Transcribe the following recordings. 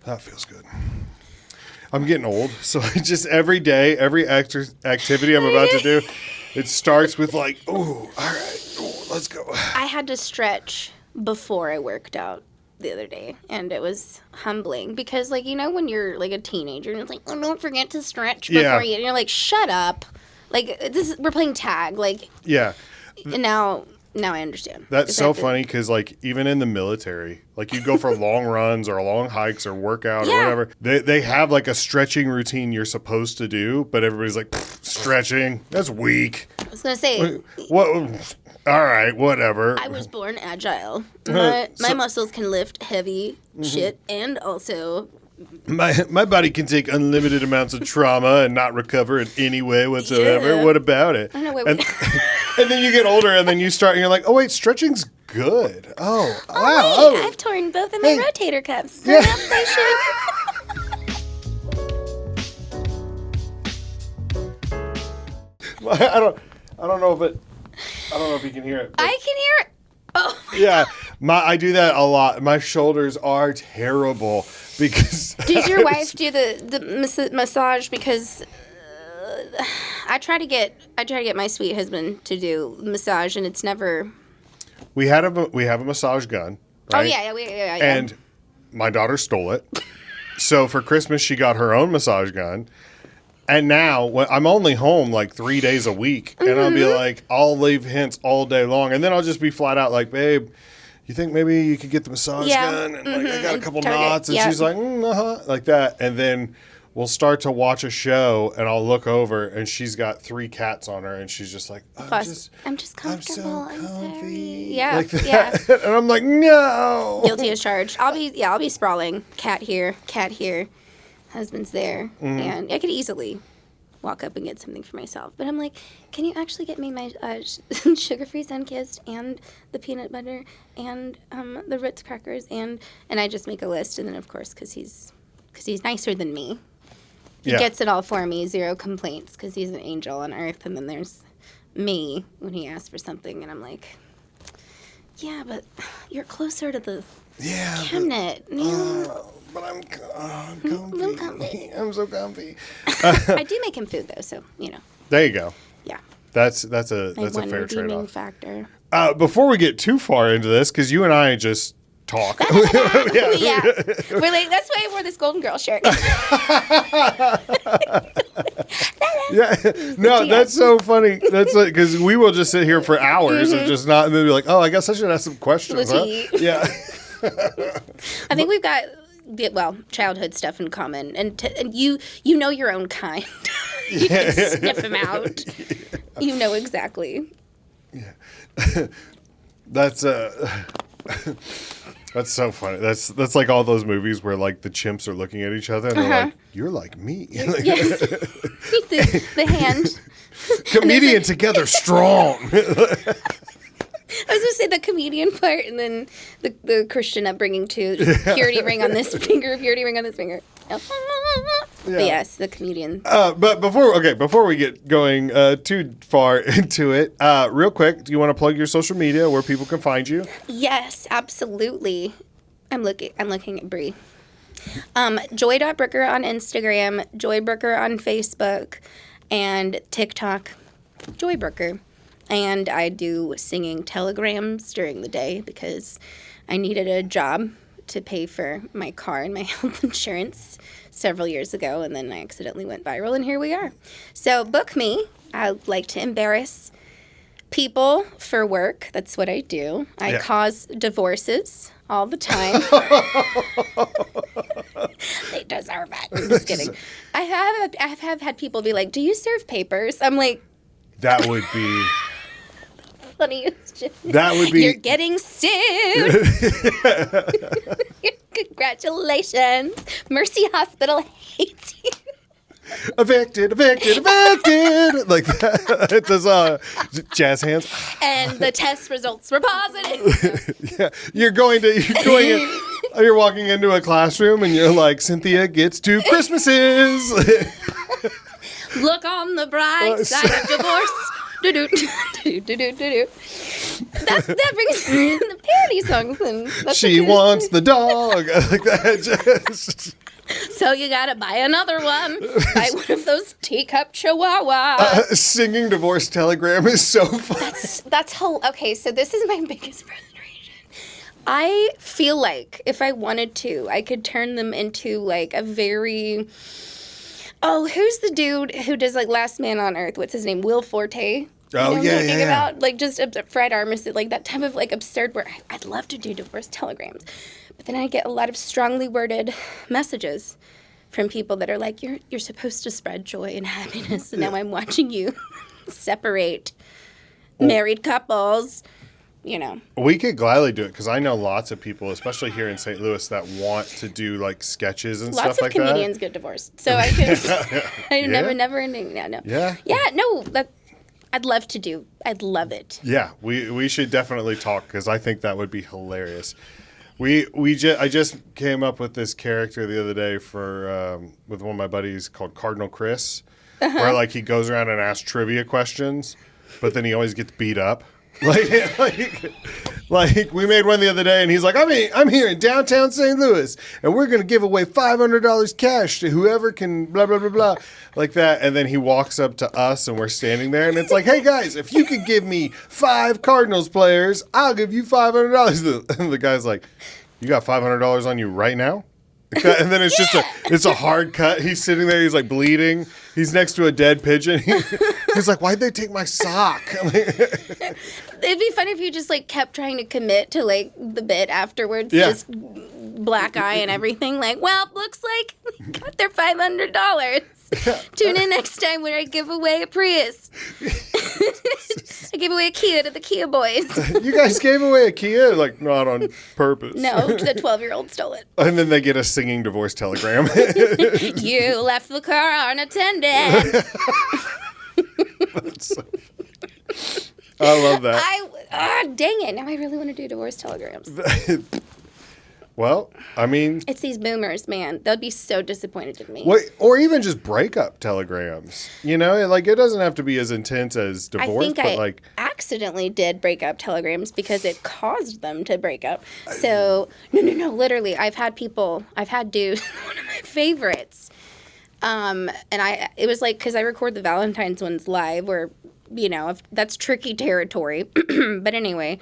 That feels good. I'm getting old, so I just every day, every activity I'm about to do, it starts with like, oh, all right, let's go. I had to stretch before I worked out the other day, and it was humbling because, like, you know, when you're like a teenager and it's like, oh, don't forget to stretch before you, and you're like, shut up, like we're playing tag, like, yeah. And now I understand. That's so funny because, like, even in the military, like, you go for long runs or long hikes or workout or whatever, they have, like, a stretching routine you're supposed to do, but everybody's like, stretching? That's weak. I was going to say... What? All right, whatever. I was born agile. My muscles can lift heavy shit, and also... My body can take unlimited amounts of trauma and not recover in any way whatsoever. Yeah. What about it? I don't know. And then you get older, and then you start, and you're like, oh, wait, stretching's good. Oh, wow. Wait, I've torn both of my rotator cuffs. Relaxation. I don't know if you can hear it. I can hear it. Oh. Yeah, I do that a lot. My shoulders are terrible because. Does your wife do the massage? Because I try to get my sweet husband to do massage, and it's never. We have a massage gun. Right? Oh yeah. And my daughter stole it, so for Christmas she got her own massage gun. And now, I'm only home like 3 days a week, and I'll be like, I'll leave hints all day long, and then I'll just be flat out like, babe, you think maybe you could get the massage gun? And like, I got a couple knots, and she's like, like that. And then we'll start to watch a show, and I'll look over, and she's got 3 cats on her, and she's just like, I'm just comfortable. I'm so comfy. Yeah, like that. Yeah. And I'm like, no. Guilty as charged. I'll be sprawling. Cat here, husband's there, and I could easily walk up and get something for myself. But I'm like, can you actually get me my sugar-free Sunkist and the peanut butter and the Ritz crackers and I just make a list, and then of course because he's nicer than me, he gets it all for me, 0 complaints because he's an angel on earth. And then there's me when he asks for something, and I'm like, yeah, but you're closer to the cabinet. But I'm comfy. I'm so comfy. I do make him food though, so you know. There you go. Yeah. That's a fair trade-off. Factor. Before we get too far into this, because you and I just talk. Yeah. We're like, that's why I wore this Golden Girl shirt. Yeah. No, that's so funny. That's like, because we will just sit here for hours and just not, and then be like, oh, I guess I should ask some questions. Huh? Yeah. I think we've got childhood stuff in common, and you know your own kind. You can sniff them out. You know exactly. Yeah. That's so funny. That's like all those movies where like the chimps are looking at each other and they're like, "You're like me." Yes. the hand. Comedian together strong. I was going to say the comedian part, and then the Christian upbringing too. Purity ring on this finger, purity ring on this finger. But yes, the comedian. But before we get going too far into it, real quick, do you want to plug your social media where people can find you? Yes, absolutely. I'm looking at Bree. Joy.Brooker on Instagram, Joy Brooker on Facebook, and TikTok, Joy Brooker. And I do singing telegrams during the day because I needed a job to pay for my car and my health insurance several years ago, and then I accidentally went viral, and here we are. So book me. I like to embarrass people for work. That's what I do. I cause divorces all the time. They deserve it. I'm just kidding. I have had people be like, do you serve papers? I'm like... That would be... funniest. That would be... You're getting sued. Congratulations. Mercy Hospital hates you. Evicted. Like that. Does jazz hands. And the test results were positive. Yeah. You're walking into a classroom and you're like, Cynthia gets 2 Christmases. Look on the bright side of divorce. That brings the parody songs. And that's She wants the dog. Like that. Just. So you gotta buy another one. Buy one of those teacup chihuahuas. Singing divorce telegram is so fun. Okay, so this is my biggest frustration. I feel like if I wanted to, I could turn them into like a very... Oh, who's the dude who does like Last Man on Earth? What's his name? Will Forte? Oh, yeah, yeah. About? Like just Fred Armisen, like that type of like absurd where I'd love to do divorce telegrams. But then I get a lot of strongly worded messages from people that are like, you're supposed to spread joy and happiness, and now I'm watching you separate married couples, We could gladly do it because I know lots of people, especially here in St. Louis, that want to do like sketches and stuff like that. Lots of comedians get divorced. So I could, never ending. No. Yeah. Yeah, no, I'd love to do. I'd love it. Yeah, we should definitely talk because I think that would be hilarious. I just came up with this character the other day for with one of my buddies called Cardinal Chris, where like he goes around and asks trivia questions, but then he always gets beat up. Like we made one the other day, and he's like, I'm here in downtown St. Louis, and we're gonna give away $500 cash to whoever can blah blah blah blah, like that. And then he walks up to us, and we're standing there, and it's like, hey guys, if you could give me 5 Cardinals players, I'll give you $500. And the guy's like, you got $500 on you right now? And then it's a hard cut. He's sitting there. He's like bleeding. He's next to a dead pigeon. He's like, why'd they take my sock? It'd be funny if you just like kept trying to commit to like the bit afterwards. Yeah. Just black eye and everything. Like, well, looks like we got their $500. Tune in next time when I give away a Prius. I gave away a Kia to the Kia boys. You guys gave away a Kia? Like, not on purpose. No, the 12-year-old stole it. And then they get a singing divorce telegram. You left the car unattended. That's so funny. I love that. Dang it. Now I really want to do divorce telegrams. Well, I mean... It's these boomers, man. They'll be so disappointed in me. Or even just breakup telegrams. Like it doesn't have to be as intense as divorce, I accidentally did breakup telegrams because it caused them to break up. So, no, literally, I've had dudes, one of my favorites. And it was like, because I record the Valentine's ones live where, that's tricky territory. But anyway...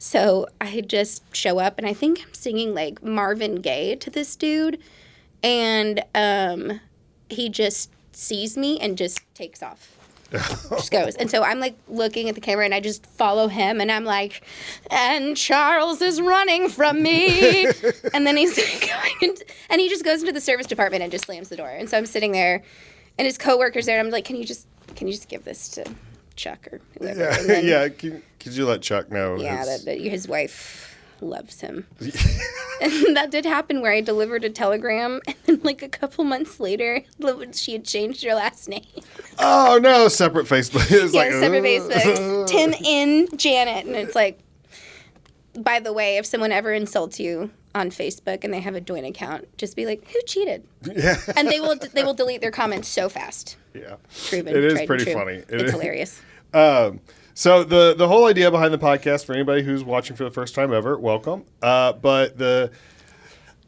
So I just show up, and I think I'm singing, like, Marvin Gaye to this dude, and he just sees me and just takes off. Just goes. And so I'm, like, looking at the camera, and I just follow him, and I'm like, and Charles is running from me. And then he's going, and he just goes into the service department and just slams the door. And so I'm sitting there, and his coworker's there, and I'm like, can you just give this to Chuck or whoever? Yeah, could you let Chuck know? Yeah, that his wife loves him. And that did happen where I delivered a telegram, and then like a couple months later, she had changed her last name. Oh no, separate Facebook. Separate Facebook. Tim in Janet, and it's like, by the way, if someone ever insults you on Facebook and they have a joint account, just be like, who cheated? Yeah. And they will delete their comments so fast. Yeah. Proven. It is pretty funny. It's hilarious. So the whole idea behind the podcast, for anybody who's watching for the first time ever, welcome. But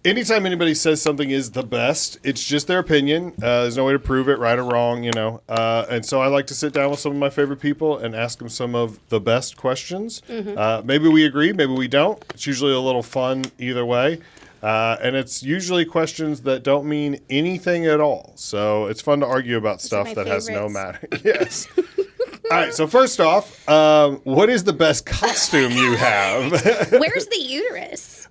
anytime anybody says something is the best, it's just their opinion. There's no way to prove it right or wrong, And so I like to sit down with some of my favorite people and ask them some of the best questions. Mm-hmm. Maybe we agree, maybe we don't. It's usually a little fun either way. And it's usually questions that don't mean anything at all. So it's fun to argue about stuff that has no matter. Yes. All right, so first off, what is the best costume you have? Where's the uterus?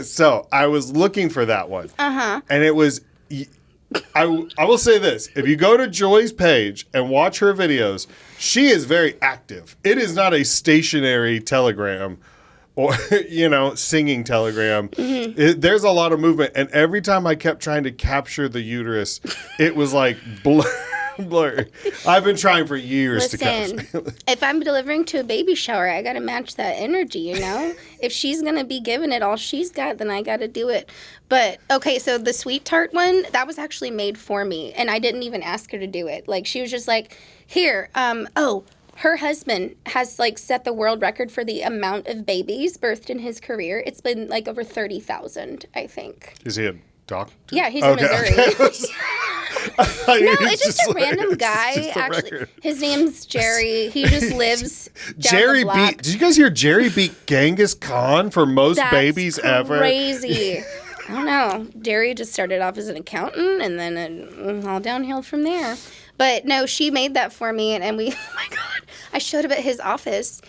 So I was looking for that one. Uh-huh. And it was, I will say this. If you go to Joy's page and watch her videos, she is very active. It is not a stationary telegram or, singing telegram. Mm-hmm. There's a lot of movement. And every time I kept trying to capture the uterus, it was like Blurry. I've been trying for years to Listen, catch. if I'm delivering to a baby shower, I got to match that energy, you know? If she's going to be giving it all she's got, then I got to do it. But, okay, so the sweet tart one, that was actually made for me, and I didn't even ask her to do it. Like, she was just like, here, her husband has, like, set the world record for the amount of babies birthed in his career. It's been, like, over 30,000, I think. Is he a doctor? Yeah, he's in Missouri. No, It's just a random guy. Actually, his name's Jerry. He just lives down the block. Did you guys hear Jerry beat Genghis Khan for most babies ever? Crazy. I don't know. Jerry just started off as an accountant, and then it all downhill from there. But no, she made that for me, and we. Oh my God! I showed up at his office.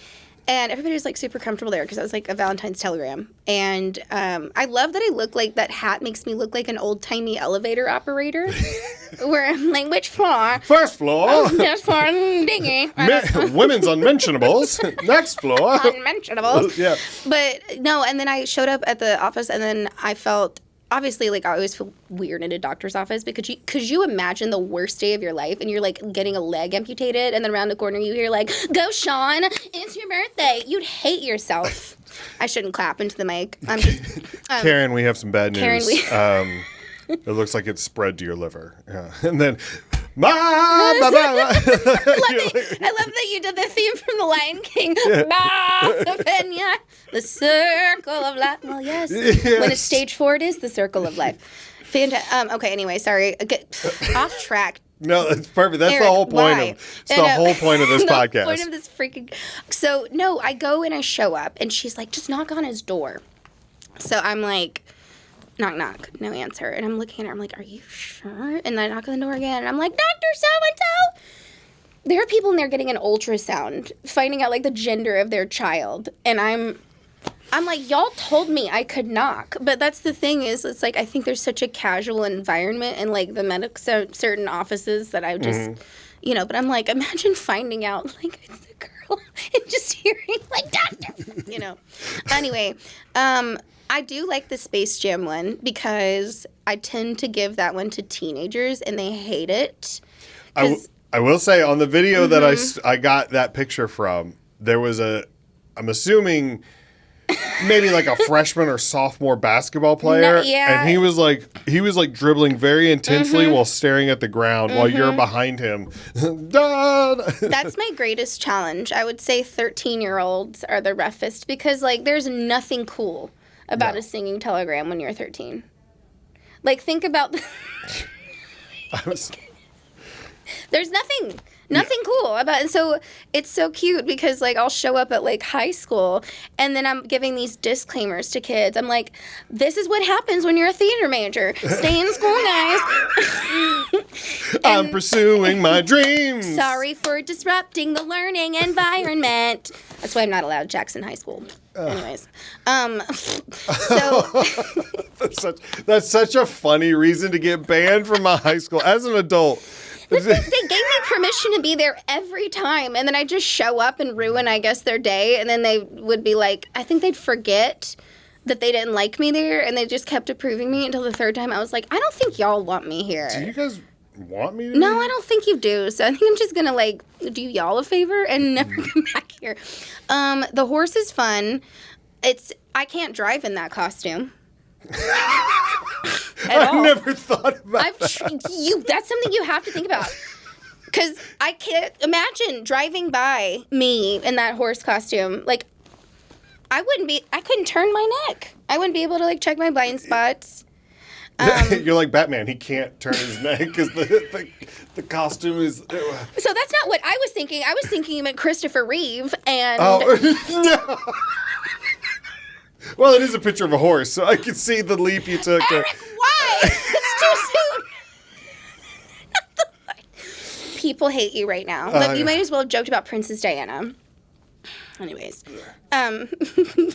And everybody was, like, super comfortable there because I was, like, a Valentine's telegram. And I love that I look like that hat makes me look like an old-timey elevator operator. Where I'm like, which floor? First floor. Oh, first floor, dingy. Women's unmentionables. Next floor. Unmentionables. Yeah. But, no, and then I showed up at the office, and then I felt... Obviously, like, I always feel weird in a doctor's office because could you imagine the worst day of your life and you're, like, getting a leg amputated and then around the corner you hear, like, go, Sean, it's your birthday. You'd hate yourself. I shouldn't clap into the mic. I'm just... Karen, we have some bad news. Karen, It looks like it's spread to your liver. Yeah. And then... I love that you did the theme from The Lion King. Yeah. The circle of life. Well, yes. When it's stage 4, it is the circle of life. Okay, anyway, sorry. Off track. No, that's perfect. That's Eric, the whole point why? of the whole point of this podcast. The point of this freaking... So, no, I go and I show up, and she's like, just knock on his door. So I'm like... Knock, knock. No answer. And I'm looking at her. I'm like, are you sure? And I knock on the door again. And I'm like, Dr. So-and-so. There are people in there getting an ultrasound, finding out, like, the gender of their child. And I'm like, y'all told me I could knock. But that's the thing is, it's like, I think there's such a casual environment in, like, the certain offices that I just, you know. But I'm like, imagine finding out, like, it's a girl and just hearing, like, doctor, you know. Anyway, I do like the Space Jam one because I tend to give that one to teenagers and they hate it. I will say on the video that I got that picture from, there was I'm assuming maybe like a freshman or sophomore basketball player. And he was like dribbling very intensely while staring at the ground while you're behind him. That's my greatest challenge. I would say 13-year-olds are the roughest because, like, there's nothing cool about a singing telegram when you're 13. Like, think about... There's nothing cool about it. And so it's so cute because, like, I'll show up at, like, high school and then I'm giving these disclaimers to kids. I'm like, this is what happens when you're a theater major. Stay in school, guys. I'm pursuing my dreams. Sorry for disrupting the learning environment. That's why I'm not allowed Jackson High School. Anyways, so that's such a funny reason to get banned from my high school as an adult. They gave me permission to be there every time, and then I just show up and ruin, I guess, their day, and then they would be like, I think they'd forget that they didn't like me there, and they just kept approving me until the third time I was like, I don't think y'all want me here. Do you guys want me to? No, I don't think you do. So I think I'm just gonna, like, do y'all a favor and never come back here. The horse is fun. I can't drive in that costume. I've never thought about that. That's something you have to think about. Because I can't imagine driving by me in that horse costume. Like, I couldn't turn my neck. I wouldn't be able to, like, check my blind spots. You're like Batman. He can't turn his neck because the costume is... So that's not what I was thinking. I was thinking you meant Christopher Reeve and... Oh, no. Well, it is a picture of a horse, so I can see the leap you took. Eric, why? It's too soon. People hate you right now. Look, you might as well have joked about Princess Diana. Anyways,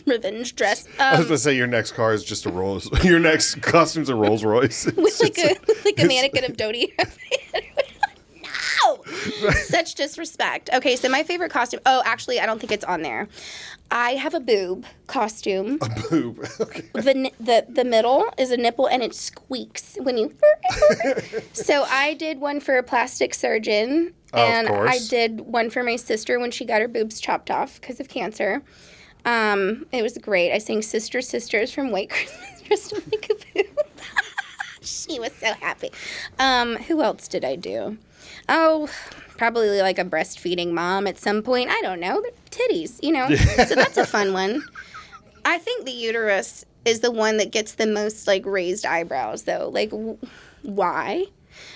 revenge dress. I was going to say your next car is just a Rolls. Your next costume's a Rolls Royce. With like a mannequin of Dodie. No! Such disrespect. Okay, so my favorite costume. Oh, actually, I don't think it's on there. I have a boob costume. A boob. Okay. The middle is a nipple and it squeaks when you. So I did one for a plastic surgeon, and I did one for my sister when she got her boobs chopped off because of cancer. It was great. I sang "Sister Sisters" from White Christmas dressed up like a boob. She was so happy. Who else did I do? Oh, probably like a breastfeeding mom at some point. I don't know. Titties, you know. So that's a fun one. I think the uterus is the one that gets the most, like, raised eyebrows, though. Like, why?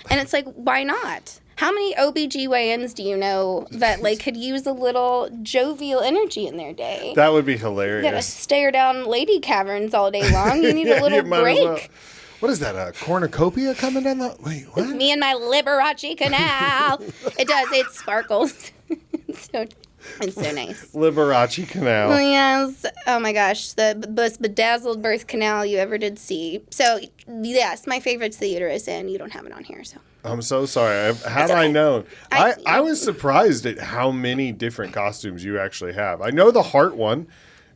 And it's like, why not? How many OBGYNs do you know that, like, could use a little jovial energy in their day? That would be hilarious. You gotta stare down lady caverns all day long. You need a little break. Well. What is that, a cornucopia coming down the... Wait, what? It's me and my Liberace canal. It does. It sparkles. It's so nice. Liberace canal. Oh, yes. Oh, my gosh. The most bedazzled birth canal you ever did see. So, yes, my favorite's the uterus, and you don't have it on here, so... I'm so sorry. Had I known. I was surprised at how many different costumes you actually have. I know the heart one,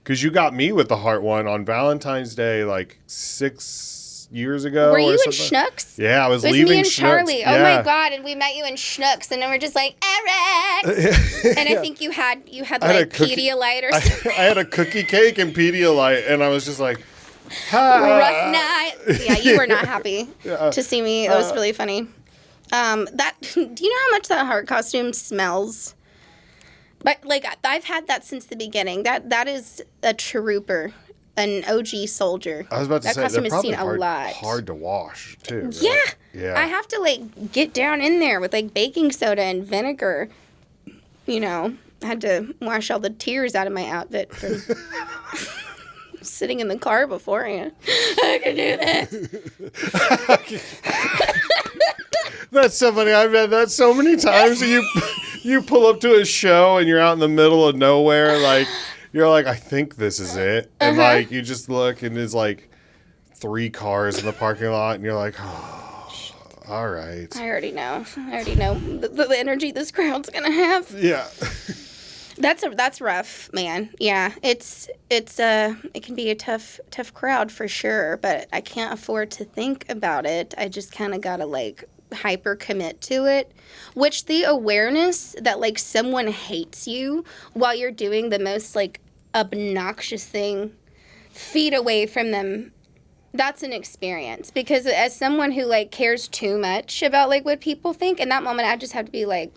because you got me with the heart one on Valentine's Day, like 6 years ago. Were you in Schnucks? Yeah, I was leaving leaving me and Schnucks. Charlie. Yeah. Oh my God! And we met you in Schnucks, and then we're just like Eric. And I think you had like Pedialyte or something. I had a cookie cake and Pedialyte, and I was just like, rough night. Yeah, you were not happy to see me. That was really funny. Do you know how much that heart costume smells? But like I've had that since the beginning. That is a trooper. An OG soldier. I was about to say, costume they're has seen probably a lot. hard to wash, too. Right? Yeah. Yeah. I have to, like, get down in there with, like, baking soda and vinegar. You know, I had to wash all the tears out of my outfit from sitting in the car beforehand. I can do this. That's so funny. I've had that so many times. You pull up to a show and you're out in the middle of nowhere, like... You're like, I think this is it. And, like, you just look, and there's, like, 3 cars in the parking lot, and you're like, oh, all right. I already know. The energy this crowd's going to have. Yeah. That's rough, man. Yeah, it can be a tough crowd for sure, but I can't afford to think about it. I just kind of got to, like, hyper commit to it, which the awareness that like someone hates you while you're doing the most like obnoxious thing feet away from them, that's an experience. Because as someone who like cares too much about like what people think, in that moment I just have to be like,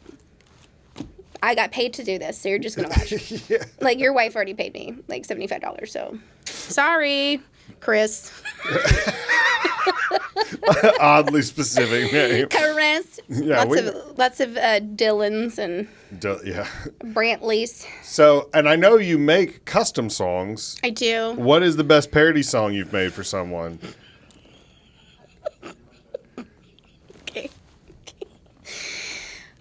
I got paid to do this, so you're just gonna watch. Yeah. Like your wife already paid me like $75, so sorry, Chris. Oddly specific name. Chris. Yeah, lots of Dylans and Brantleys. So, and I know you make custom songs. I do. What is the best parody song you've made for someone?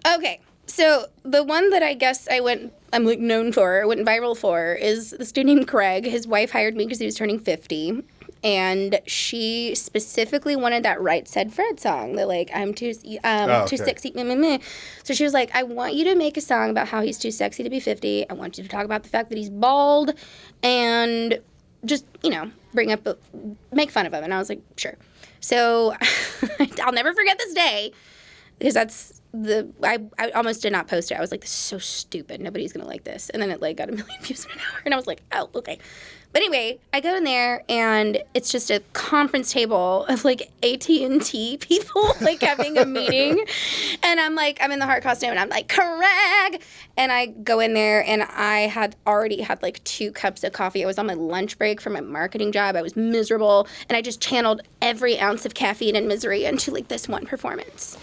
Okay. So the one that I guess I'm like known for, went viral for, is this dude named Craig. His wife hired me because he was turning 50. And she specifically wanted that Right Said Fred song, the like, I'm too sexy. Meh, meh, meh. So she was like, I want you to make a song about how he's too sexy to be 50. I want you to talk about the fact that he's bald and just, you know, make fun of him. And I was like, sure. So I'll never forget this day because I almost did not post it. I was like, this is so stupid. Nobody's going to like this. And then it like got 1 million views in an hour. And I was like, oh, okay. But anyway, I go in there, and it's just a conference table of, like, AT&T people, like, having a meeting. And I'm in the heart costume, and I'm like, Craig! And I go in there, and I had already had, like, 2 cups of coffee. I was on my lunch break from my marketing job. I was miserable. And I just channeled every ounce of caffeine and misery into, like, this one performance.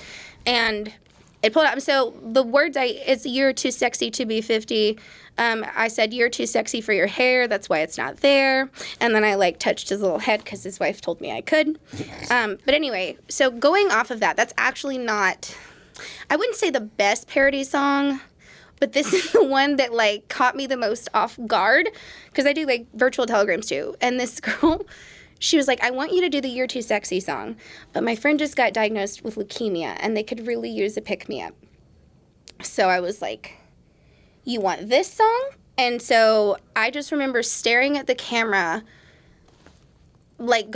And it pulled out. So the words it's you're too sexy to be 50. I said, you're too sexy for your hair. That's why it's not there. And then I like touched his little head because his wife told me I could. But anyway, so going off of that, that's actually not, I wouldn't say the best parody song, but this is the one that like caught me the most off guard because I do like virtual telegrams too. And this girl, she was like, I want you to do the You're Too Sexy song, but my friend just got diagnosed with leukemia and they could really use a pick-me-up. So I was like, you want this song? And so I just remember staring at the camera, like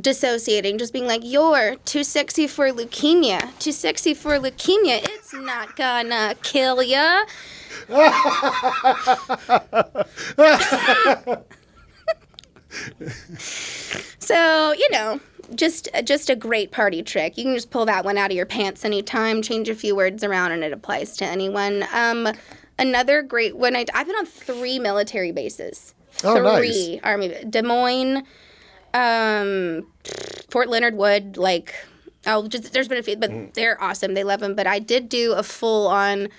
dissociating, just being like, you're too sexy for leukemia. Too sexy for leukemia. It's not gonna kill ya. So, just a great party trick. You can just pull that one out of your pants anytime, change a few words around, and it applies to anyone. Another great one, I've been on 3 military bases. Oh, 3 nice. Army. Des Moines, Fort Leonard Wood, there's been a few, but they're awesome. They love them. But I did do a full-on,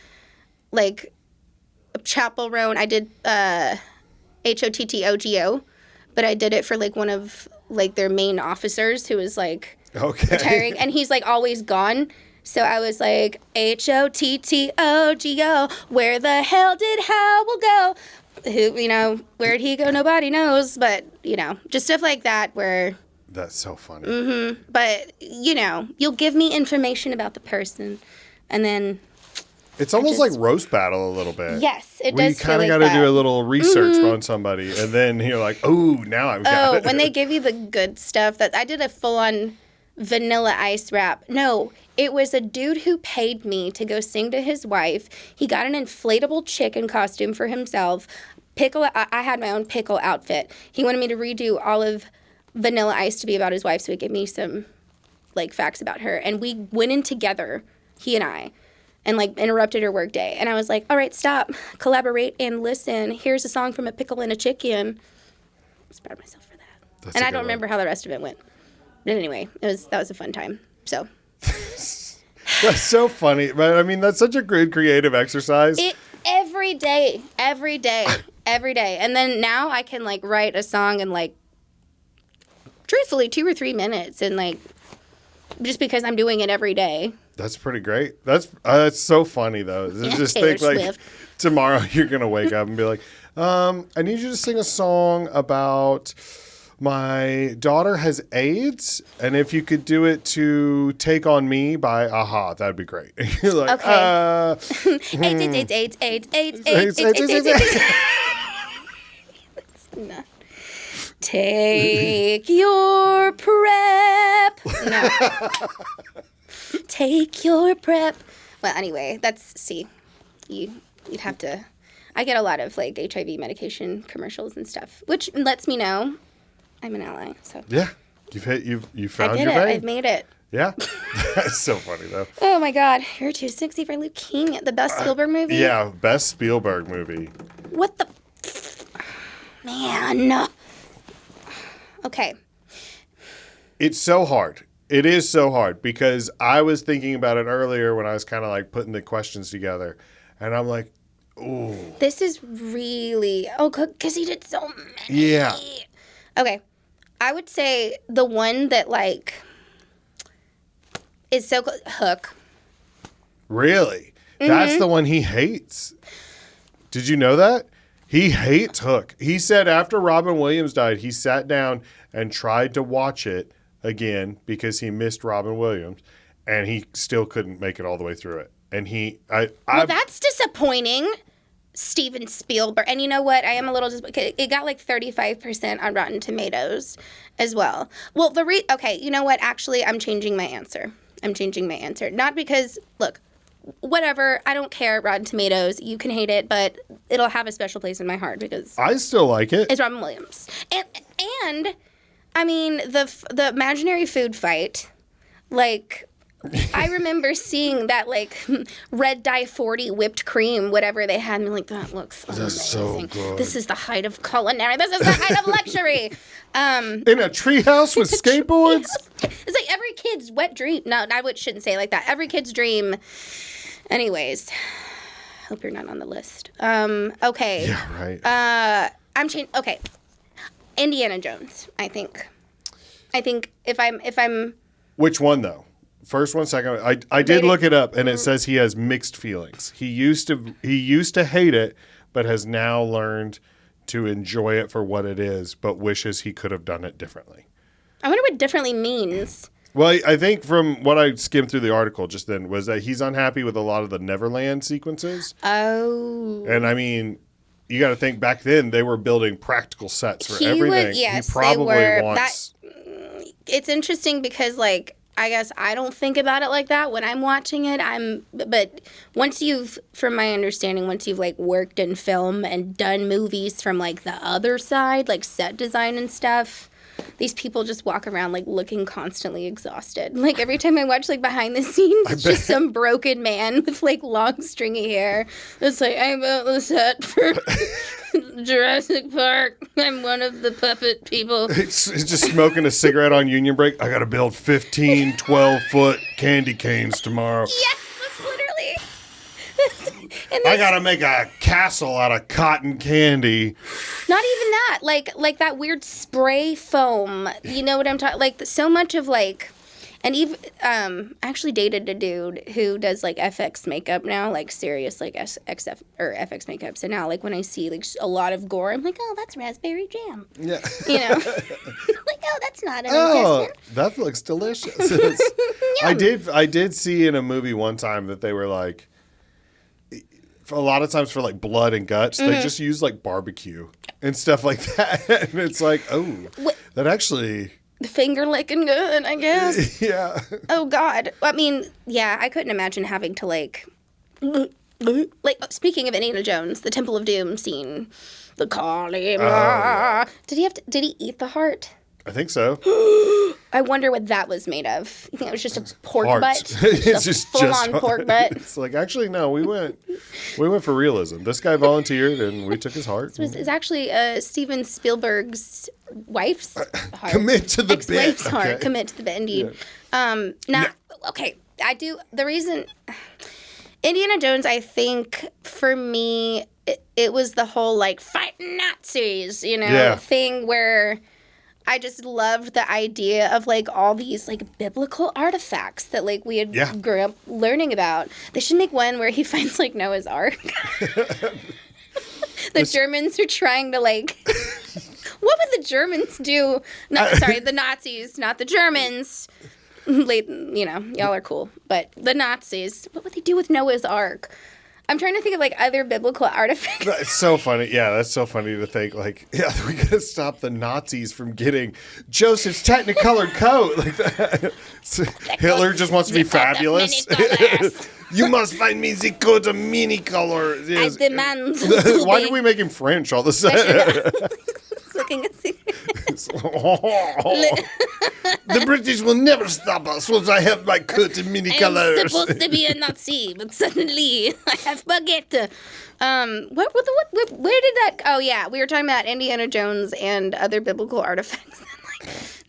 Chapel Roan. I did HOTTOGO, but I did it for, one of, their main officers who was, retiring. And he's, always gone. So I was like, HOTTOGO, where the hell did Howell go? Who, where'd he go? Nobody knows. But, just stuff like that where... That's so funny. Mm-hmm. But, you'll give me information about the person, and then... It's almost like roast battle a little bit. Yes, it where does you kind of feel got like to do that. a little research on somebody, and then you're like, oh, now I've got it. Oh, when they give you the good stuff. I did a full-on Vanilla Ice rap. No, it was a dude who paid me to go sing to his wife. He got an inflatable chicken costume for himself. I had my own pickle outfit. He wanted me to redo all of Vanilla Ice to be about his wife, so he gave me some, facts about her. And we went in together, he and I, and interrupted her work day. And I was like, all right, stop, collaborate, and listen. Here's a song from A Pickle and a Chicken. I was proud of myself for that. And I don't remember how the rest of it went. But anyway, that was a fun time. So That's so funny. But I mean, that's such a good creative exercise. Every day. And then now I can write a song in truthfully 2 or 3 minutes, and just because I'm doing it every day. That's pretty great. That's so funny though. Yeah, Just Taylor think Swift. tomorrow you're gonna wake up and be like, I need you to sing a song about my daughter has AIDS, and if you could do it to Take on Me by Aha, that'd be great. You're like, Okay. AIDS. No. Take your prep. No. Take your prep. Well, anyway, you'd have to. I get a lot of HIV medication commercials and stuff, which lets me know I'm an ally. So yeah, you found I did your it. vein. I've made it. Yeah, that's so funny though. Oh my God, you're too sexy for leukemia. The best Spielberg movie. Yeah, best Spielberg movie. What the man? Okay. It's so hard. It is so hard because I was thinking about it earlier when I was kind of putting the questions together, and I'm like, ooh. This is really because he did so many. Yeah. Okay, I would say the one that is so Hook. Really? That's the one he hates. Did you know that? He hates Hook. He said after Robin Williams died, he sat down and tried to watch it again because he missed Robin Williams, and he still couldn't make it all the way through it. And Well, that's disappointing. Steven Spielberg. And you know what? I am a little disappointed. It got 35% on Rotten Tomatoes as well. Well, okay, you know what? Actually, I'm changing my answer. Not because, look, whatever, I don't care, Rotten Tomatoes, you can hate it, but it'll have a special place in my heart because I still like it. It's Robin Williams. And I mean, the imaginary food fight, I remember seeing that red dye 40 whipped cream, whatever they had, and that looks amazing. That's so good. This is the height of culinary. This is the height of luxury. In a treehouse with skateboards? It's every kid's wet dream. No, I shouldn't say it like that. Every kid's dream. Anyways, hope you're not on the list. Okay. Yeah, right. I'm changing. Okay, Indiana Jones. I think if I'm. Which one though? First one, second. I did look it up, and it says he has mixed feelings. He used to hate it, but has now learned to enjoy it for what it is, but wishes he could have done it differently. I wonder what differently means. Well, I think from what I skimmed through the article just then was that he's unhappy with a lot of the Neverland sequences. Oh. And I mean, you got to think back then they were building practical sets for everything. Yes, he probably they were. wants. It's interesting because, like, I guess I don't think about it like that when I'm watching it. But from my understanding, once you've like worked in film and done movies from like the other side, like set design and stuff, these people just walk around like looking constantly exhausted. Like every time I watch like behind the scenes, it's just some broken man with like long stringy hair. It's like, I built the set for Jurassic Park. I'm one of the puppet people. It's just smoking a cigarette on union break. I got to build 15, 12-foot candy canes tomorrow. Yes, that's literally. I got to make a castle out of cotton candy. Not even that. Like that weird spray foam. You know what I'm talking? Like so much of like, and even I actually dated a dude who does like FX makeup now, like serious like XF or FX makeup. So now like when I see like a lot of gore, I'm like, oh, that's raspberry jam. Yeah. You know, like oh, that's not an intestine. That looks delicious. I did see in a movie one time that they were like, a lot of times for like blood and guts, they just use like barbecue and stuff like that. And it's like, oh, that actually. Finger licking good, I guess. Yeah. Oh, God. I mean, yeah, I couldn't imagine having to like, speaking of Indiana Jones, the Temple of Doom scene, the Kali. Yeah. Did he eat the heart? I think so. I wonder what that was made of. You think it was just a pork Heart. butt? It's just full-on pork butt. It's like, actually, no, we went for realism. This guy volunteered, and we took his heart. It's actually Steven Spielberg's wife's heart. Commit to the Ex-wife's bit. heart. Okay. Commit to the bit, indeed. Yeah. Okay, I do. The reason... Indiana Jones, I think, for me, it was the whole, like, fighting Nazis, you know, thing where... I just loved the idea of, like, all these, like, biblical artifacts that, like, we had grew up learning about. They should make one where he finds, like, Noah's Ark. The Germans are trying to, like... What would the Germans do? No, sorry, the Nazis, not the Germans. You know, y'all are cool. But the Nazis, what would they do with Noah's Ark? I'm trying to think of, like, other biblical artifacts. That's so funny. Yeah, that's so funny to think, like, yeah, we got to stop the Nazis from getting Joseph's Technicolor coat. Like that. So Hitler just wants to be fabulous. You must find me the coat of mini color. Yes. I demand. Why do we make him French all the sudden? Looking at The British will never stop us once I have my coat in mini colors. I'm supposed to be a Nazi, but suddenly I have baguette. Where did that? Oh yeah, we were talking about Indiana Jones and other biblical artifacts.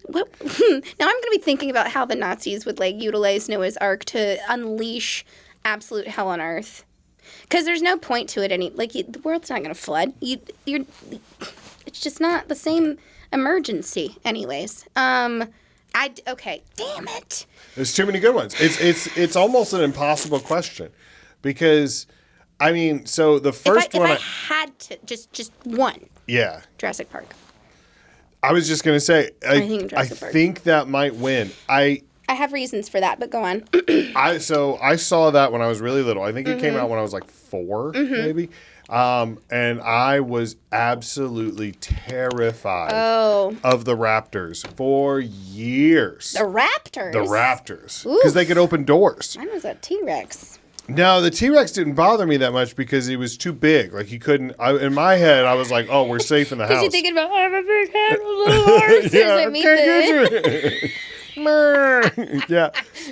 Now I'm going to be thinking about how the Nazis would like utilize Noah's Ark to unleash absolute hell on earth. Because there's no point to it the world's not going to flood. It's just not the same emergency, anyways. Okay, damn it. There's too many good ones. It's almost an impossible question, because, I mean, so the first one. If I had to, just one. Yeah. Jurassic Park. I was just gonna say, I Jurassic Park. think that might win. I have reasons for that, but go on. I saw that when I was really little. I think it came out when I was like 4, maybe. And I was absolutely terrified of the raptors for years. The raptors? The raptors. Because they could open doors. Mine was a T-Rex. No, the T-Rex didn't bother me that much because he was too big. Like, he couldn't... in my head, I was like, oh, we're safe in the house. Because you're thinking about, I have a big head with little arms. Yeah.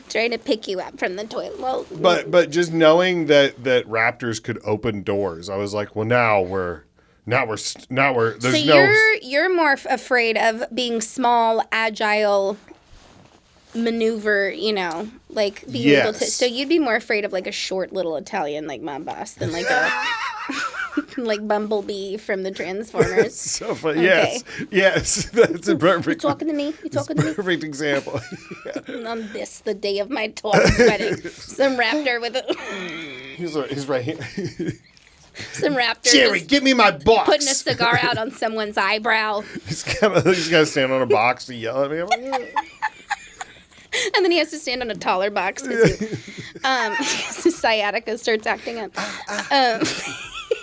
Trying to pick you up from the toilet. Well, but just knowing that raptors could open doors, I was like, well, now we're there's you're more afraid of being small, agile, maneuver, you know, like being able to. So you'd be more afraid of like a short little Italian like my boss than like a like Bumblebee from the Transformers. So funny. Okay. Yes, that's a perfect. You talking to me? Perfect example. On the day of my 12th wedding, some raptor with a. He's right here. Some raptor. Jerry, give me my box. Putting a cigar out on someone's eyebrow. He's got to stand on a box to yell at me. I'm like, And then he has to stand on a taller box because his sciatica starts acting up.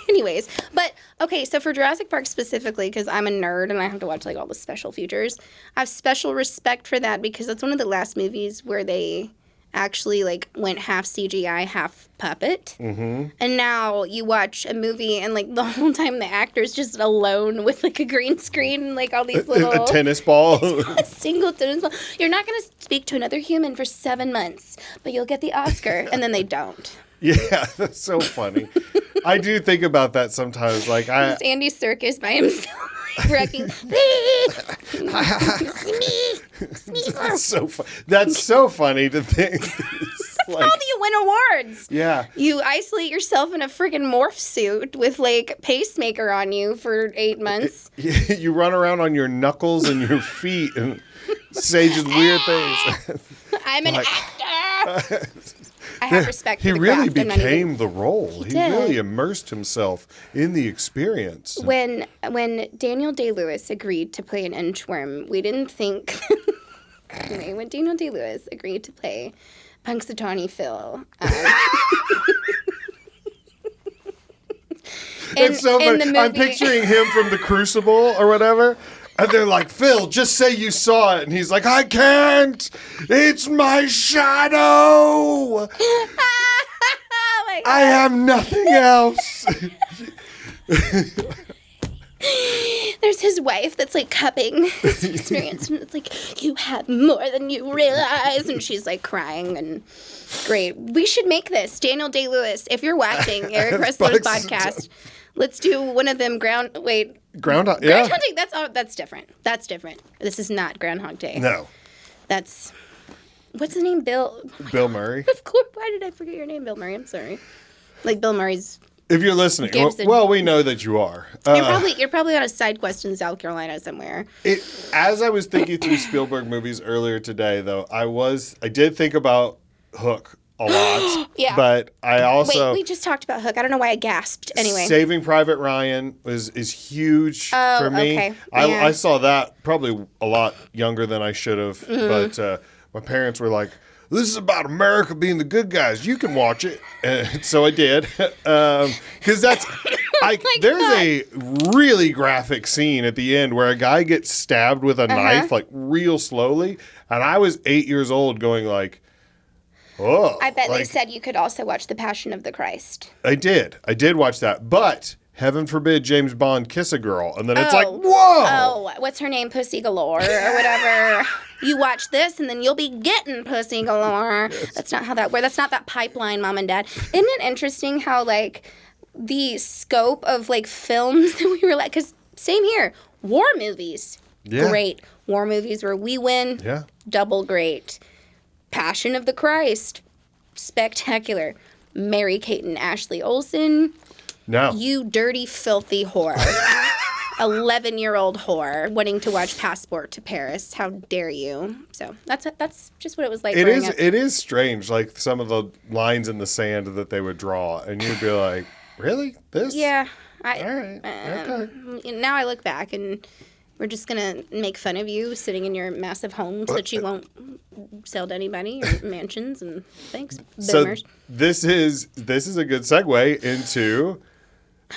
Anyways, but okay, so for Jurassic Park specifically, because I'm a nerd and I have to watch like all the special features, I have special respect for that because that's one of the last movies where they actually like went half CGI, half puppet. Mm-hmm. And now you watch a movie and like the whole time the actor's just alone with like a green screen and like all these little... A tennis ball. A single tennis ball. You're not going to speak to another human for 7 months, but you'll get the Oscar. And then they don't. Yeah, that's so funny. I do think about that sometimes. Like it's Andy Serkis by himself. Wrecking. That's so funny to think. Like, how do you win awards? Yeah. You isolate yourself in a freaking morph suit with like pacemaker on you for 8 months. You run around on your knuckles and your feet and say just weird things. I'm an actor. I have respect for he the really craft. became the role. He did. really immersed himself in the experience. When Daniel Day-Lewis agreed to play an inchworm, we didn't think... Anyway, when Daniel Day-Lewis agreed to play Punxsutawney Phil... It's so funny. Movie... I'm picturing him from The Crucible or whatever. And they're like, Phil, just say you saw it. And he's like, I can't. It's my shadow. Oh my God. I have nothing else. There's his wife that's like cupping this experience. And it's like, you have more than you realize. And she's like crying and great. We should make this. Daniel Day-Lewis, if you're watching Eric Ressler's podcast, let's do one of them Groundhog. Groundhog Day. That's different. That's different. This is not Groundhog Day. No. That's, what's his name? Bill Murray. Of course. Why did I forget your name, Bill Murray? I'm sorry. Like Bill Murray's. If you're listening, well, we know that you are. You're probably on a side quest in South Carolina somewhere. As I was thinking through Spielberg movies earlier today, though, I did think about Hook a lot. Yeah. But I also... Wait, we just talked about Hook. I don't know why I gasped. Anyway. Saving Private Ryan is huge for me. Okay. I saw that probably a lot younger than I should have. Mm-hmm. But my parents were like, this is about America being the good guys. You can watch it. And so I did. Because that's... there's a really graphic scene at the end where a guy gets stabbed with a knife, like real slowly. And I was 8 years old going like... Oh, I bet they said you could also watch The Passion of the Christ. I did watch that. But heaven forbid James Bond kiss a girl. And then it's like, whoa. Oh, what's her name? Pussy Galore or whatever. You watch this and then you'll be getting pussy galore. Yes. That's not how that works. That's not that pipeline, Mom and Dad. Isn't it interesting how, like, the scope of, like, films that we were like, because same here. War movies. Yeah. Great. War movies where we win. Yeah. Double great. Passion of the Christ, spectacular. Mary-Kate and Ashley Olsen. No. You dirty, filthy whore. 11-year-old whore wanting to watch Passport to Paris. How dare you? So that's just what it was like. It is strange, like some of the lines in the sand that they would draw, and you'd be like, really? This? Yeah. All right. Okay. Now I look back and... We're just going to make fun of you sitting in your massive homes that you won't sell to anybody, or mansions, and thanks, boomers. So this is a good segue into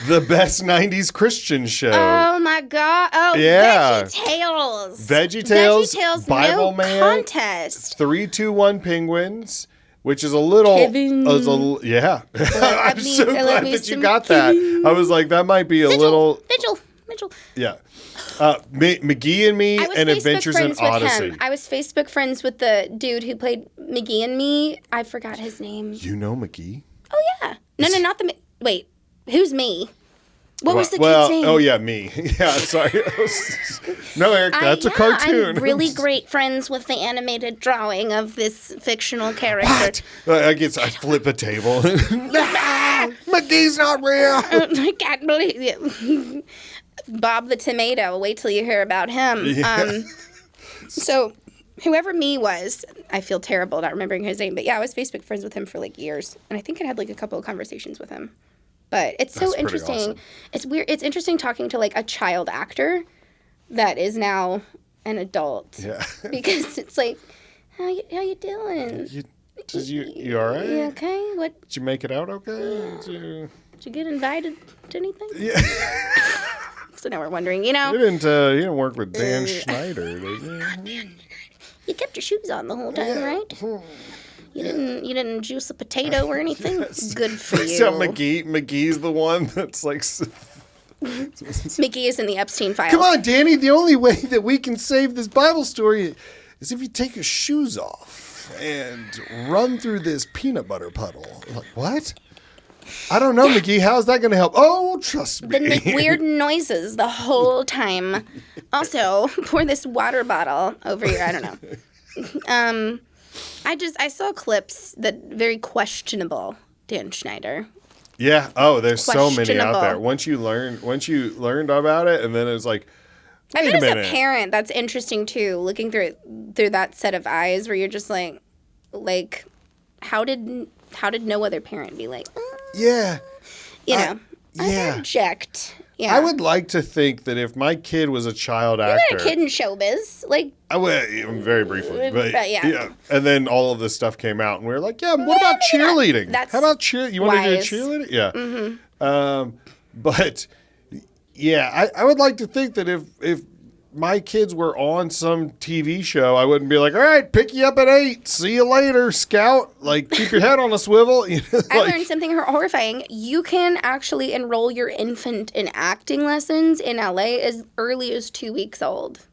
the best 90s Christian show. Oh, my God. Oh, yeah. VeggieTales. VeggieTales, Bible no Man. Contest. 3-2-1 Penguins, which is a little... Kevin. Yeah. I'm so glad that you got that. I was like, that might be a little... Vigil. Yeah. McGee and Me and Adventures in Odyssey. I was Facebook friends with the dude who played McGee and Me. I forgot his name. You know McGee? Oh, yeah. No, not the... Wait. Who's Me? What was the kid's name? Oh, yeah, Me. Yeah, sorry. No, Eric, that's a cartoon. I'm really great friends with the animated drawing of this fictional character. What? I guess I flip a table. McGee's not real. I can't believe it. Bob the Tomato. Wait till you hear about him. Yeah. So whoever Me was, I feel terrible not remembering his name. But yeah, I was Facebook friends with him for like years. And I think I had like a couple of conversations with him. But it's so interesting. Awesome. It's weird. It's interesting talking to like a child actor that is now an adult. Yeah. Because it's like, How you doing? You all right? You okay? What? Did you make it out okay? Did you get invited to anything? Yeah. So now we're wondering, You didn't work with Dan Schneider, did you? You kept your shoes on the whole time, right? You didn't juice a potato or anything? Yes. Good for you. So McGee's the one that's like... McGee is in the Epstein files. Come on, Danny. The only way that we can save this Bible story is if you take your shoes off and run through this peanut butter puddle. Like, what? I don't know, McGee. How's that going to help? Oh, trust me. Then make weird noises the whole time. Also, pour this water bottle over here. I don't know. I saw clips that very questionable Dan Schneider. Yeah. Oh, there's so many out there. Once you learned about it, and then it's like, I wait bet a minute. as a parent, that's interesting too. Looking through that set of eyes, where you're just like, how did no other parent be like? Yeah. I yeah. object. Yeah. I would like to think that if my kid was a child You actor, had a kid in showbiz, like. I would, very briefly, but yeah. And then all of this stuff came out, and we were like, "Yeah, what about cheerleading? That's How about cheer? You want to do wise. cheerleading? Yeah." Mm-hmm. But yeah, I would like to think that if my kids were on some TV show, I wouldn't be like, "All right, pick you up at 8. See you later, Scout." Like, keep your head on a swivel. I learned something horrifying. You can actually enroll your infant in acting lessons in LA as early as 2 weeks old.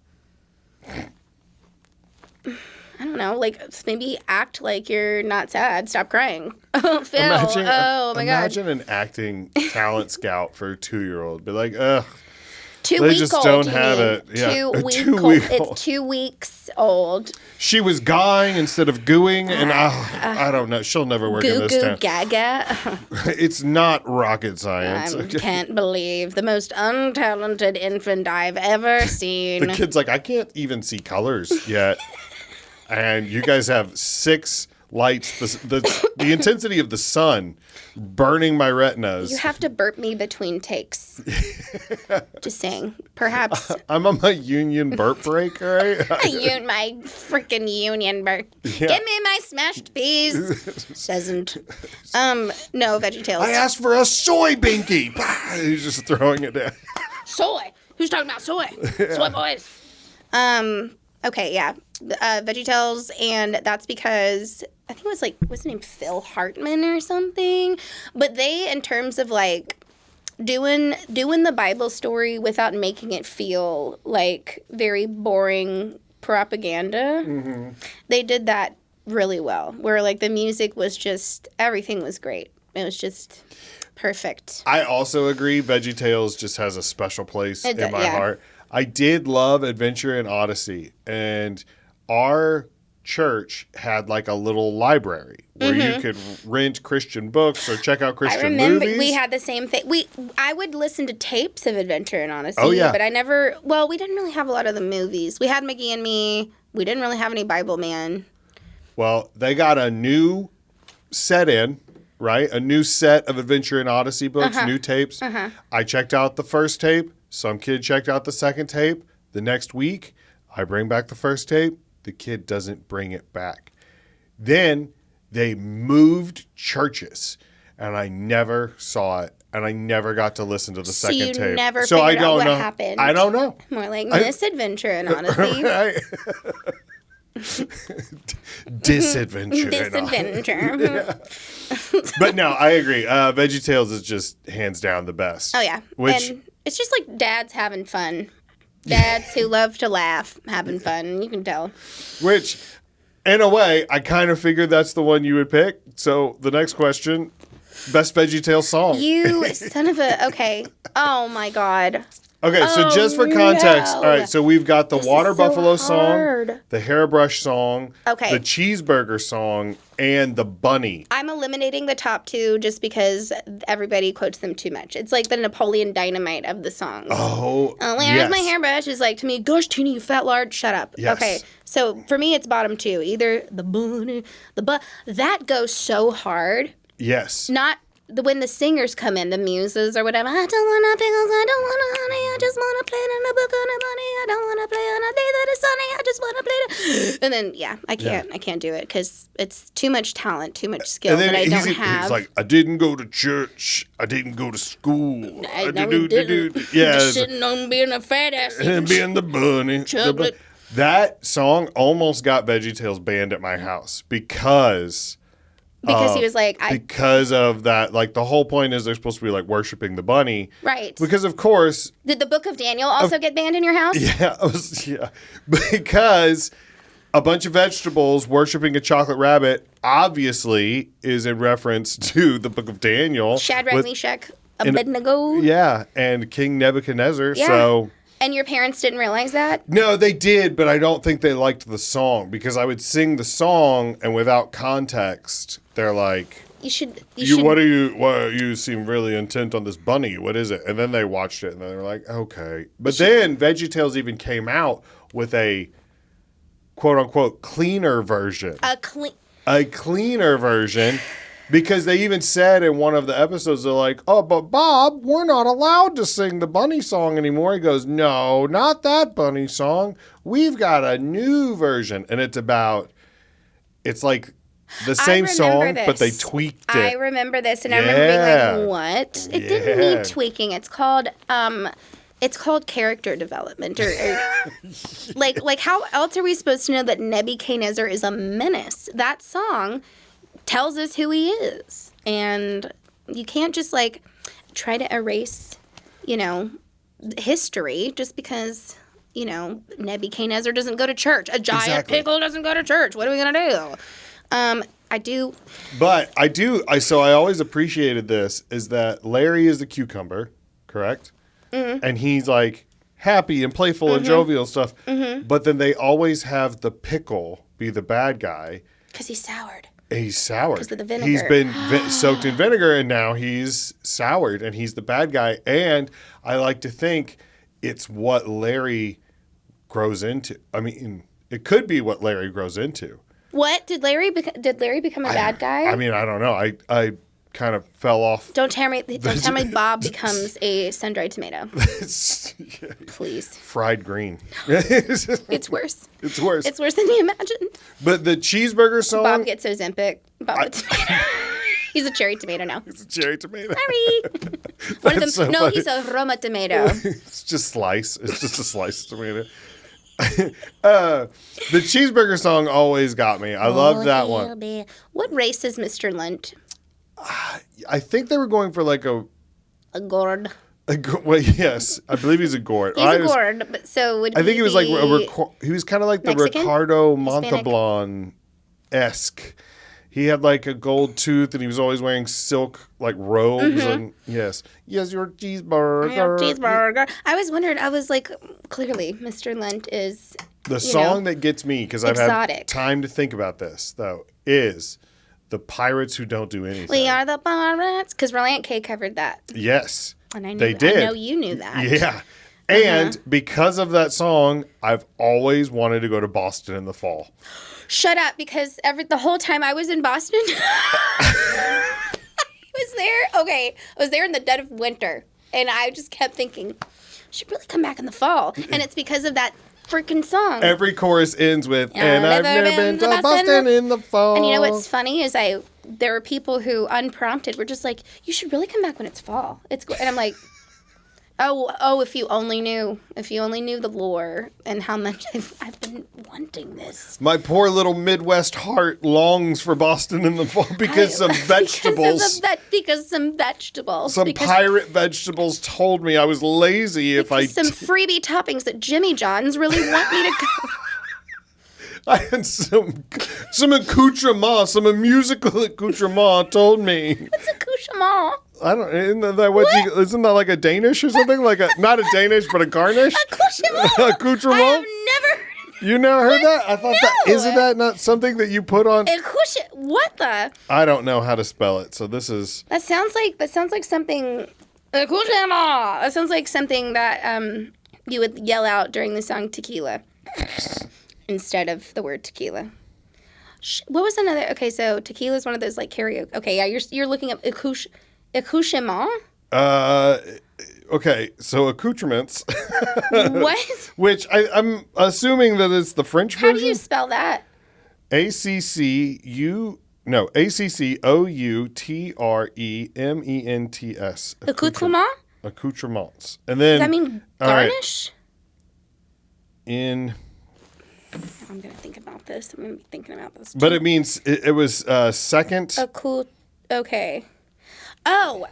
I don't know, like maybe act like you're not sad. Stop crying. Oh, Phil. Oh my God. Imagine an acting talent scout for a 2-year-old. Be like, ugh. 2 They weeks just old. don't you have mean. it. Yeah. 2 A week 2 old. week old. It's 2 weeks old. She was guying instead of gooing, and I don't know. She'll never work in Goo this goo town. gaga. It's not rocket science. I can't believe the most untalented infant I've ever seen. The kid's like, I can't even see colors yet. And you guys have 6 lights. The intensity of the sun burning my retinas. You have to burp me between takes. Just saying. Perhaps. I'm on my union burp break, all right? My freaking union burp. Yeah. Give me my smashed peas. Doesn't. No, VeggieTales. I asked for a soy binky. He's just throwing it down. Soy. Who's talking about soy? Soy boys. Okay, yeah. VeggieTales, and that's because I think it was what's his name, Phil Hartman or something. But they, in terms of doing the Bible story without making it feel like very boring propaganda, they did that really well. Where the music was just, everything was great. It was just perfect. I also agree. VeggieTales just has a special place in my yeah. heart. I did love Adventure in Odyssey, and our church had a little library where you could rent Christian books or check out Christian movies. I remember we had the same thing. I would listen to tapes of Adventure in Odyssey, Oh, yeah. but I never. Well, we didn't really have a lot of the movies. We had McGee and Me. We didn't really have any Bible Man. Well, they got a new set in, right? A new set of Adventure in Odyssey books, new tapes. I checked out the first tape. Some kid checked out the second tape. The next week, I bring back the first tape. The kid doesn't bring it back. Then they moved churches, and I never saw it, and I never got to listen to the second tape. So you never so I figured don't out know. what happened. I don't know. More like Misadventure in Odyssey. Disadventure. Disadventure. But no, I agree. VeggieTales is just hands down the best. Oh, yeah. Which, and it's just dads having fun. Dads who love to laugh having fun. You can tell. Which, in a way, I kind of figured that's the one you would pick. So the next question, best VeggieTales song. You son of a... Okay. Oh, my God. Okay, so just for context, all right, so we've got the Water Buffalo song, the Hairbrush song, Okay. the Cheeseburger song, and the Bunny. I'm eliminating the top 2 just because everybody quotes them too much. It's like the Napoleon Dynamite of the songs. Oh, Where's yes. my hairbrush? Is to me, gosh, Tina, you fat lard, shut up. Yes. Okay, so for me, it's bottom 2. Either the bunny, that goes so hard. Yes. Not when the singers come in, the muses or whatever, I don't want pickles, I don't want honey, I just want to play it in a book on a bunny, I don't want to play on a day that is sunny, I just want to play it. And then, I can't do it because it's too much talent, too much skill that I don't have. He's like, I didn't go to church, I didn't go to school. I didn't. Yeah. Just sitting on being a fat ass. And being the bunny. Chocolate. That song almost got VeggieTales banned at my house because he was like, because of that, like the whole point is they're supposed to be like worshiping the bunny, right? Because of course, did the Book of Daniel also get banned in your house? Yeah, because a bunch of vegetables worshiping a chocolate rabbit obviously is in reference to the Book of Daniel. Shadrach, Meshach, Abednego. Yeah, and King Nebuchadnezzar. Yeah. So. And your parents didn't realize that? No, they did, but I don't think they liked the song because I would sing the song and without context, they're like, you seem really intent on this bunny. What is it? And then they watched it and they were like, okay. But then VeggieTales even came out with a quote unquote cleaner version. A cleaner version. Because they even said in one of the episodes, they're like, oh, but Bob, we're not allowed to sing the bunny song anymore. He goes, no, not that bunny song. We've got a new version. And it's like the same song, but they tweaked it. I remember this, and I remember being like, what? It didn't need tweaking. It's called character development. Or like how else are we supposed to know that Nebuchadnezzar is a menace? That song tells us who he is, and you can't just like try to erase, history just because Nebuchadnezzar doesn't go to church. A giant pickle doesn't go to church. What are we gonna do? I do. But so I always appreciated this is that Larry is the cucumber, correct? Mm-hmm. And he's like happy and playful and jovial and stuff. Mm-hmm. But then they always have the pickle be the bad guy because he's soured. He's soured. Because of the vinegar. He's been soaked in vinegar, and now he's soured, and he's the bad guy. And I like to think it's what Larry grows into. I mean, it could be what Larry grows into. What? Did Larry become a bad guy? I mean, I don't know. I kind of fell off. Don't tell me Bob becomes a sun-dried tomato. Please. Fried green. It's worse. It's worse. It's worse than you imagined. But the cheeseburger song. Bob gets Ozempic. He's a cherry tomato now. He's a cherry tomato. Sorry. One of them. So no, funny. He's a Roma tomato. It's just slice. It's just a sliced tomato. The cheeseburger song always got me. I love that one. What race is Mr. Lunt? I think they were going for like a gourd. Well, yes, I believe he's a gourd. He's a gourd, but so would I think he was like he was kind of like Mexican? the Ricardo Montalban-esque. He had like a gold tooth, and he was always wearing silk like robes. And yes, your cheeseburger. I was like, clearly, Mr. Lunt is the song that gets me because I've had time to think about this though is. The pirates who don't do anything. We are the pirates. Because Reliant K covered that. Yes. And I knew they did. I know you knew that. Yeah. And because of that song, I've always wanted to go to Boston in the fall. Shut up. Because the whole time I was in Boston, I was there in the dead of winter. And I just kept thinking, I should really come back in the fall. And it's because of that freaking song. Every chorus ends with, and I've never been to Boston in the fall. And you know what's funny is there were people who unprompted were just like, you should really come back when it's fall. And I'm like, oh, if you only knew the lore and how much I've been wanting this. My poor little Midwest heart longs for Boston in the fall because some vegetables. Because some vegetables. Some pirate vegetables told me I was lazy if I. Some freebie toppings that Jimmy John's really want me to go. I had some accoutrement, some musical accoutrement told me. What's accoutrement? I don't. Isn't that like a Danish or something? Like not a Danish, but a garnish. Accoutrement. I have never. You never heard that? I thought isn't that not something that you put on? What the? I don't know how to spell it, so this is. That sounds like something. Accoutrement. That sounds like something that you would yell out during the song Tequila, instead of the word tequila. What was another? Okay, so tequila is one of those like karaoke. Okay, yeah, you're looking up Accouchement? Okay, so accoutrements, What? which I'm assuming that it's the French How do version. you spell that? ACCOUTREMENTS. Accoutrement? Accoutrements. And then Does that mean all right, garnish? in I'm going to think about this. I'm going to be thinking about this. but it means it was second. Okay. Oh,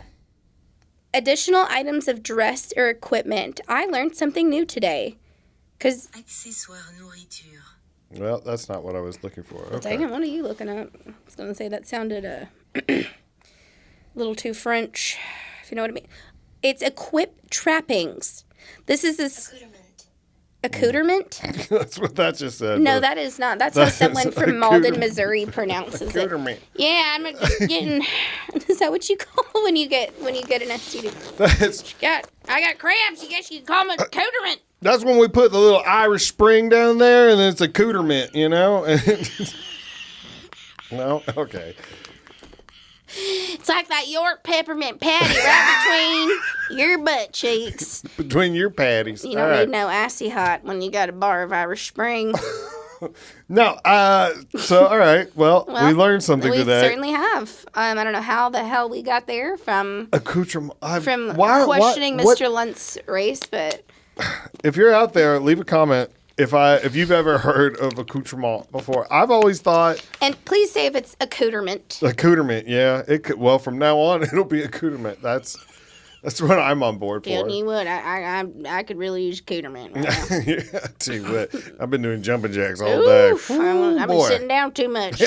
additional items of dress or equipment. I learned something new today. Because, Accessoires nourriture. Well, that's not what I was looking for. Okay. dang it, what are you looking up? I was going to say that sounded a little too French, if you know what I mean. It's equip trappings. This is this accoutrement. That's what that just said. No, but- that is not. That's how someone from Malden, Missouri pronounces it. Accoutrement. Yeah, I'm just getting. Is that what you call when you get an STD? That's I got cramps. You guess you can call them accoutrement. That's when we put the little Irish Spring down there, and then it's accoutrement, you know? No? Okay. It's like that York peppermint patty right between your butt cheeks. Between your patties. You All don't right. need no icy hot when you got a bar of Irish Spring. No, so, all right. Well, we learned something we today. certainly have. I don't know how the hell we got there from Accoutrement. questioning Mr. Lunt's race, but If you're out there, leave a comment if you've ever heard of accoutrement before. I've always thought and please say if it's accoutrement. accoutrement. Yeah, it could. Well, from now on, it'll be accoutrement. That's what I'm on board for. Feeling you would. I could really use accoutrement right now. Yeah, I tell you what, I've been doing jumping jacks all day. Oof, I've been boy. sitting down too much.